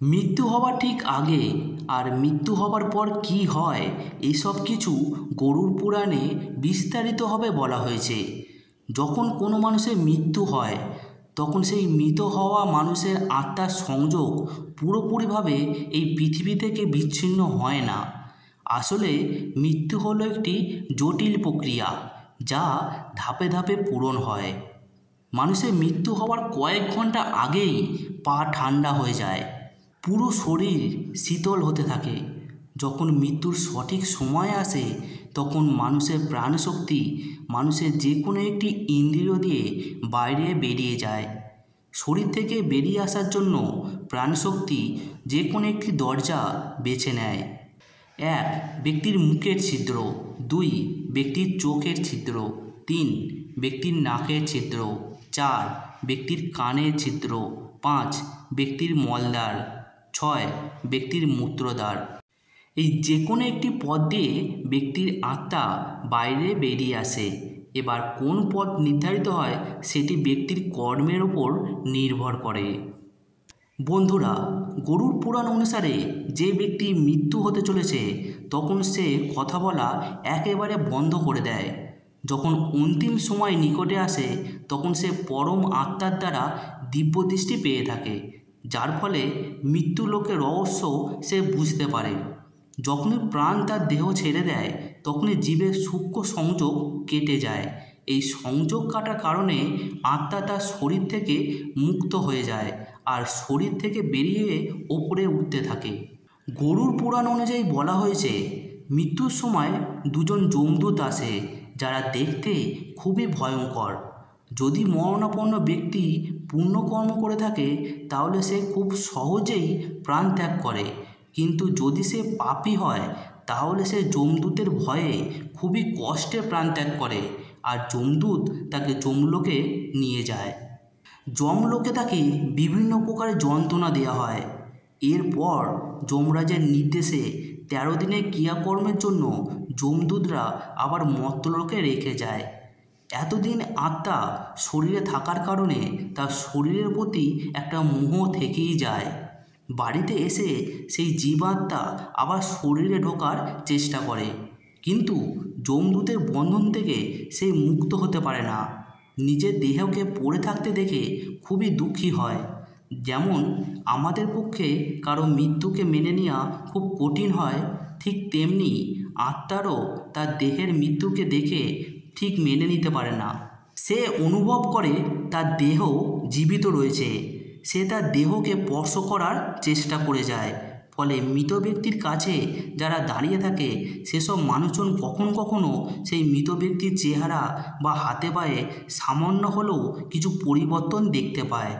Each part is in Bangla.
মৃত্যু হওয়ার ঠিক আগে আর মৃত্যু হবার পর কি হয় এইসব কিছু গরুড় পুরাণে বিস্তারিতভাবে বলা হয়েছে। যখন কোনো মানুষের মৃত্যু হয় তখন সেই মৃত হওয়া মানুষের আত্মার সংযোগ পুরোপুরিভাবে এই পৃথিবী থেকে বিচ্ছিন্ন হয় না। আসলে মৃত্যু হলো একটি জটিল প্রক্রিয়া যা ধাপে ধাপে পূরণ হয়। মানুষের মৃত্যু হওয়ার কয়েক ঘন্টা আগেই পা ঠান্ডা হয়ে যায়, পুরো শরীর শীতল হতে থাকে। যখন মৃত্যুর সঠিক সময় আসে তখন মানুষের প্রাণশক্তি মানুষের যে কোনো একটি ইন্দ্রিয় দিয়ে বাইরে বেরিয়ে যায়। শরীর থেকে বেরিয়ে আসার জন্য প্রাণশক্তি যে কোনো একটি দরজা বেছে নেয়। 1. ব্যক্তির মুখের ছিদ্র। 2. ব্যক্তির চোখের ছিদ্র। 3. ব্যক্তির নাকের ছিদ্র। 4. ব্যক্তির কানের ছিদ্র। 5. ব্যক্তির মলদ্বার। 6. ব্যক্তির মূত্রদ্বার। এই যে কোনো একটি পথ দিয়ে ব্যক্তির আত্মা বাইরে বেরিয়ে আসে। এবার কোন পথ নির্ধারিত হয় সেটি ব্যক্তির কর্মের ওপর নির্ভর করে। বন্ধুরা, গরুড় পুরাণ অনুসারে যে ব্যক্তি মৃত্যু হতে চলেছে তখন সে কথা বলা একেবারে বন্ধ করে দেয়। যখন অন্তিম সময় নিকটে আসে তখন সে পরম আত্মার দ্বারা দিব্যদৃষ্টি পেয়ে থাকে, যার ফলে মৃত্যু লোকের রহস্য সে বুঝতে পারে। যখনই প্রাণ তার দেহ ছেড়ে দেয় তখনই জীবের সূক্ষ্ম সংযোগ কেটে যায়। এই সংযোগ কাটার কারণে আত্মা তার শরীর থেকে মুক্ত হয়ে যায় আর শরীর থেকে বেরিয়ে ওপরে উঠতে থাকে। গরুড় পুরাণ অনুযায়ী বলা হয়েছে মৃত্যুর সময় দুজন যমদূত আসে যারা দেখতে খুবই ভয়ঙ্কর। যদি মরণাপন্ন ব্যক্তি পুণ্যকর্ম করে থাকে তাহলে সে খুব সহজেই প্রাণ ত্যাগ করে, কিন্তু যদি সে পাপী হয় তাহলে সে যমদূতের ভয়ে খুবই কষ্টে প্রাণ ত্যাগ করে আর যমদূত তাকে যমলোকে নিয়ে যায়। যমলোকে তাকে বিভিন্ন প্রকার যন্ত্রণা দেওয়া হয়। এরপর যমরাজের নির্দেশে 13 দিনের ক্রিয়াকর্মের জন্য যমদূতরা আবার মর্ত্যলোকে রেখে যায়। এতদিন আত্মা শরীরে থাকার কারণে তার শরীরের প্রতি একটা মোহ থেকেই যায়। বাড়িতে এসে সেই জীবাত্মা আবার শরীরে ঢোকার চেষ্টা করে, কিন্তু যমদূতের বন্ধন থেকে সে মুক্ত হতে পারে না। নিজের দেহকে পড়ে থাকতে দেখে খুবই দুঃখী হয়। যেমন আমাদের পক্ষে কারো মৃত্যুকে মেনে নেওয়া খুব কঠিন হয়, ঠিক তেমনি আত্মারও তার দেহের মৃত্যুকে দেখে ঠিক মেনে নিতে পারে না। সে অনুভব করে তার দেহ জীবিত রয়েছে, সে তার দেহকে স্পর্শ করার চেষ্টা করে যায়। ফলে মৃত ব্যক্তির কাছে যারা দাঁড়িয়ে থাকে সেসব মানুষজন কখনো কখনো সেই মৃত ব্যক্তির চেহারা বা হাতে পায়ে সামান্য হলেও কিছু পরিবর্তন দেখতে পায়।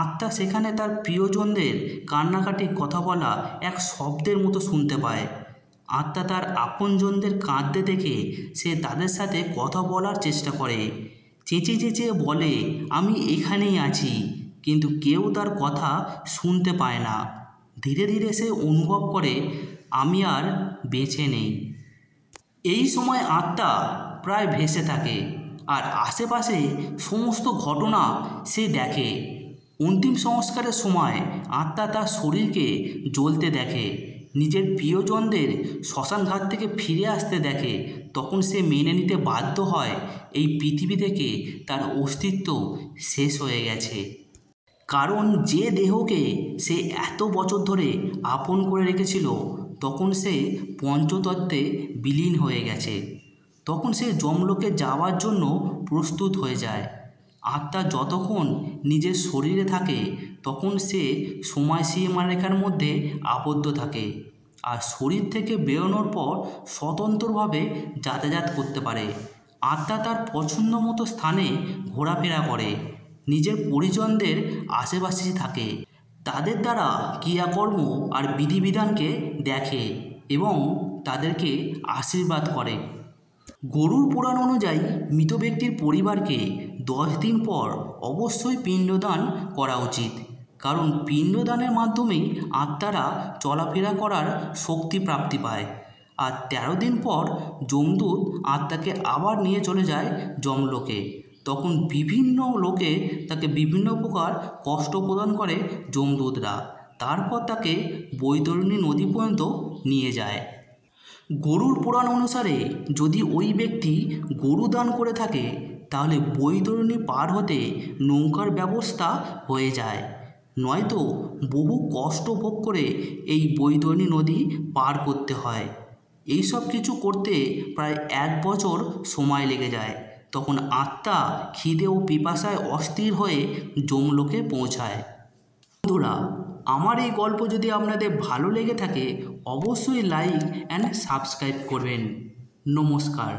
আত্মা সেখানে তার প্রিয়জনদের কান্নাকাটি কথা বলা এক শব্দের মতো শুনতে পায়। আত্মা তার আপনজনদের কাঁদতে দেখে সে তাদের সাথে কথা বলার চেষ্টা করে, চেঁচিয়ে চেঁচিয়ে বলে আমি এখানেই আছি, কিন্তু কেউ তার কথা শুনতে পায় না। ধীরে ধীরে সে অনুভব করে আমি আর বেঁচে নেই। এই সময় আত্মা প্রায় ভেসে থাকে আর আশেপাশে সমস্ত ঘটনা সে দেখে। অন্তিম সংস্কারের সময় আত্মা তার শরীরকে জ্বলতে দেখে, নিজের প্রিয়জনদের শ্মশানঘাট থেকে ফিরে আসতে দেখে। তখন সে মেনে নিতে বাধ্য হয় এই পৃথিবী থেকে তার অস্তিত্ব শেষ হয়ে গেছে। কারণ যে দেহকে সে এত বছর ধরে আপন করে রেখেছিল তখন সে পঞ্চতত্ত্বে বিলীন হয়ে গেছে। তখন সে যমলোকে যাওয়ার জন্য প্রস্তুত হয়ে যায়। আত্মা যতক্ষণ নিজের শরীরে থাকে তখন সে সময় সীমারেখার মধ্যে আবদ্ধ থাকে, আর শরীর থেকে বেরোনোর পর স্বতন্ত্রভাবে যাতায়াত করতে পারে। আত্মা তার পছন্দ মতো স্থানে ঘোরাফেরা করে, নিজের পরিজনদের আশেপাশে থাকে, তাদের দ্বারা ক্রিয়াকর্ম আর বিধিবিধানকে দেখে এবং তাদেরকে আশীর্বাদ করে। গরুড় পুরাণ অনুযায়ী মৃত ব্যক্তির পরিবারকে 10 দিন পর অবশ্যই পিণ্ডদান করা উচিত, কারণ পিণ্ডদানের মাধ্যমেই আত্মারা চলাফেরা করার শক্তি প্রাপ্তি পায়। আর 13 দিন পর যমদূত আত্মাকে আবার নিয়ে চলে যায় যমলোকে। তখন বিভিন্ন লোকে তাকে বিভিন্ন প্রকার কষ্ট প্রদান করে যমদূতরা, তারপর তাকে বৈতরণী নদী পর্যন্ত নিয়ে যায়। গরুর পুরাণ অনুসারে যদি ওই ব্যক্তি গরু দান করে থাকে তাহলে বৈতরণী পার হতে নৌকার ব্যবস্থা হয়ে যায়, নয়তো বহু কষ্ট ভোগ করে এই বৈতরণী নদী পার করতে হয়। এই সব কিছু করতে প্রায় 1 বছর সময় লেগে যায়। তখন আত্মা খিদে ও পিপাসায় অস্থির হয়ে যমলোকে পৌঁছায়। বন্ধুরা, আমার এই গল্প যদি আপনাদের ভালো লেগে থাকে অবশ্যই লাইক অ্যান্ড সাবস্ক্রাইব করবেন। নমস্কার।